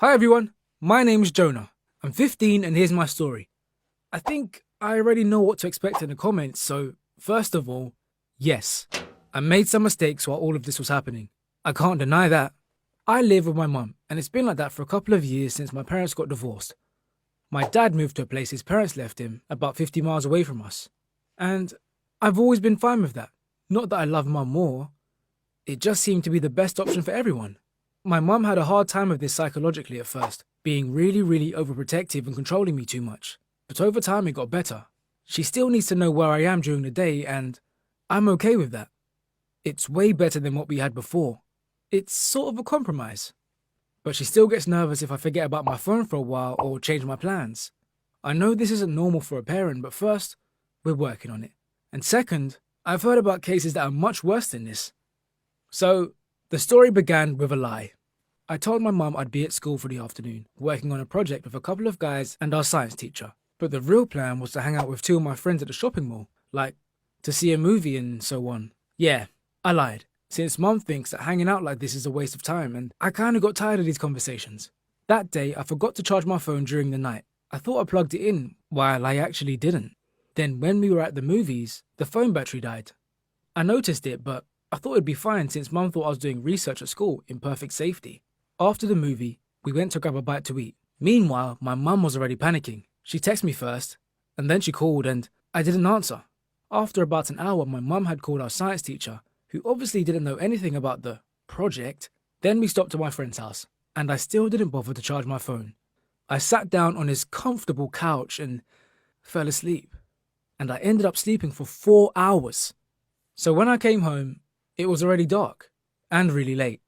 Hi everyone, my name's Jonah. I'm 15 and here's my story. I think I already know what to expect in the comments, so first of all, yes, I made some mistakes while all of this was happening. I can't deny that. I live with my mum, and it's been like that for a couple of years since my parents got divorced. My dad moved to a place his parents left him, about 50 miles away from us. And I've always been fine with that. Not that I love mum more. It just seemed to be the best option for everyone. My mum had a hard time with this psychologically at first, being really overprotective and controlling me too much. But over time it got better. She still needs to know where I am during the day, and I'm okay with that. It's way better than what we had before. It's sort of a compromise. But she still gets nervous if I forget about my phone for a while or change my plans. I know this isn't normal for a parent, but first, we're working on it. And second, I've heard about cases that are much worse than this. So, the story began with a lie. I told my mum I'd be at school for the afternoon, working on a project with a couple of guys and our science teacher. But the real plan was to hang out with two of my friends at the shopping mall, like, to see a movie and so on. Yeah, I lied, since mum thinks that hanging out like this is a waste of time, and I kinda got tired of these conversations. That day, I forgot to charge my phone during the night. I thought I plugged it in, while I actually didn't. Then when we were at the movies, the phone battery died. I noticed it, but I thought it'd be fine since mum thought I was doing research at school in perfect safety. After the movie, we went to grab a bite to eat. Meanwhile, my mum was already panicking. She texted me first, and then she called and I didn't answer. After about an hour, my mum had called our science teacher, who obviously didn't know anything about the project. Then we stopped at my friend's house, and I still didn't bother to charge my phone. I sat down on his comfortable couch and fell asleep. And I ended up sleeping for 4 hours. So when I came home, it was already dark and really late.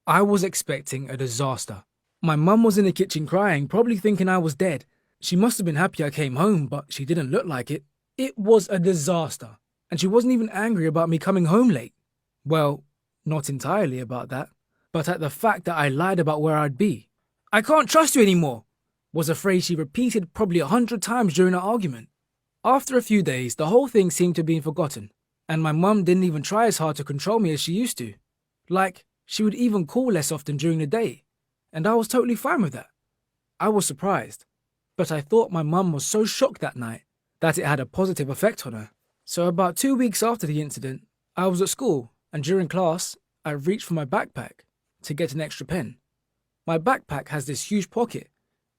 I was expecting a disaster. My mum was in the kitchen crying, probably thinking I was dead. She must have been happy I came home, but she didn't look like it. It was a disaster, and she wasn't even angry about me coming home late. Well, not entirely about that, but at the fact that I lied about where I'd be. "I can't trust you anymore," was a phrase she repeated probably 100 times during our argument. After a few days, the whole thing seemed to be forgotten, and my mum didn't even try as hard to control me as she used to. Like, she would even call less often during the day, and I was totally fine with that. I was surprised, but I thought my mum was so shocked that night that it had a positive effect on her. So about 2 weeks after the incident, I was at school, and during class, I reached for my backpack to get an extra pen. My backpack has this huge pocket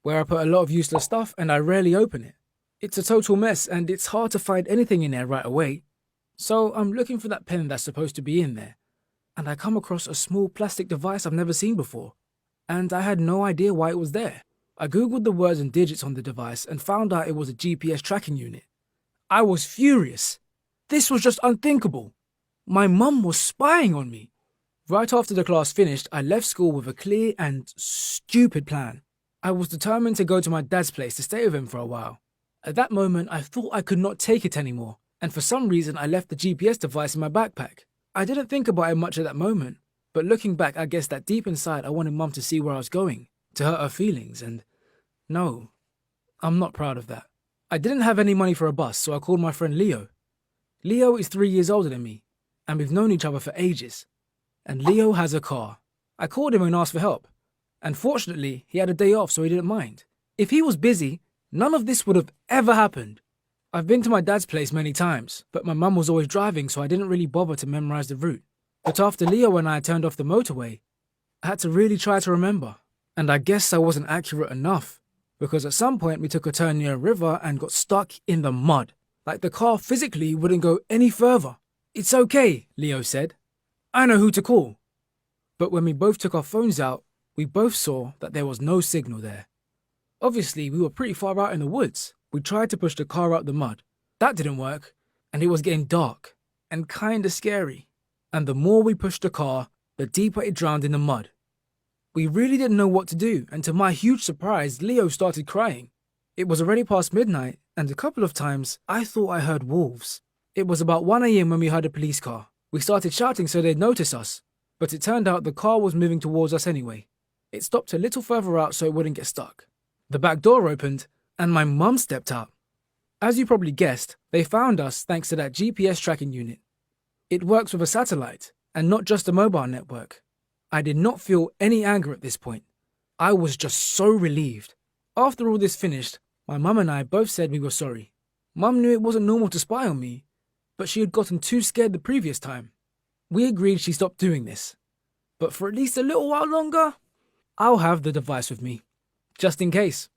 where I put a lot of useless stuff and I rarely open it. It's a total mess and it's hard to find anything in there right away. So I'm looking for that pen that's supposed to be in there, and I come across a small plastic device I've never seen before, and I had no idea why it was there. I googled the words and digits on the device and found out it was a GPS tracking unit. I was furious. This was just unthinkable. My mum was spying on me. Right after the class finished, I left school with a clear and stupid plan. I was determined to go to my dad's place to stay with him for a while. At that moment, I thought I could not take it anymore, and for some reason I left the GPS device in my backpack. I didn't think about it much at that moment, but looking back, I guess that deep inside I wanted mum to see where I was going, to hurt her feelings, and no, I'm not proud of that. I didn't have any money for a bus, so I called my friend Leo. Leo is 3 years older than me, and we've known each other for ages. And Leo has a car. I called him and asked for help, and fortunately, he had a day off, so he didn't mind. If he was busy, none of this would have ever happened. I've been to my dad's place many times, but my mum was always driving, so I didn't really bother to memorize the route. But after Leo and I turned off the motorway, I had to really try to remember. And I guess I wasn't accurate enough, because at some point we took a turn near a river and got stuck in the mud. Like the car physically wouldn't go any further. "It's okay," Leo said. "I know who to call." But when we both took our phones out, we both saw that there was no signal there. Obviously, we were pretty far out in the woods. We tried to push the car out the mud. That didn't work, and it was getting dark and kinda scary. And the more we pushed the car, the deeper it drowned in the mud. We really didn't know what to do, and to my huge surprise, Leo started crying. It was already past midnight, and a couple of times, I thought I heard wolves. It was about 1 a.m. when we heard a police car. We started shouting so they'd notice us, but it turned out the car was moving towards us anyway. It stopped a little further out so it wouldn't get stuck. The back door opened, and my mum stepped out. As you probably guessed, they found us thanks to that GPS tracking unit. It works with a satellite, and not just a mobile network. I did not feel any anger at this point. I was just so relieved. After all this finished, my mum and I both said we were sorry. Mum knew it wasn't normal to spy on me, but she had gotten too scared the previous time. We agreed she stopped doing this. But for at least a little while longer, I'll have the device with me, just in case.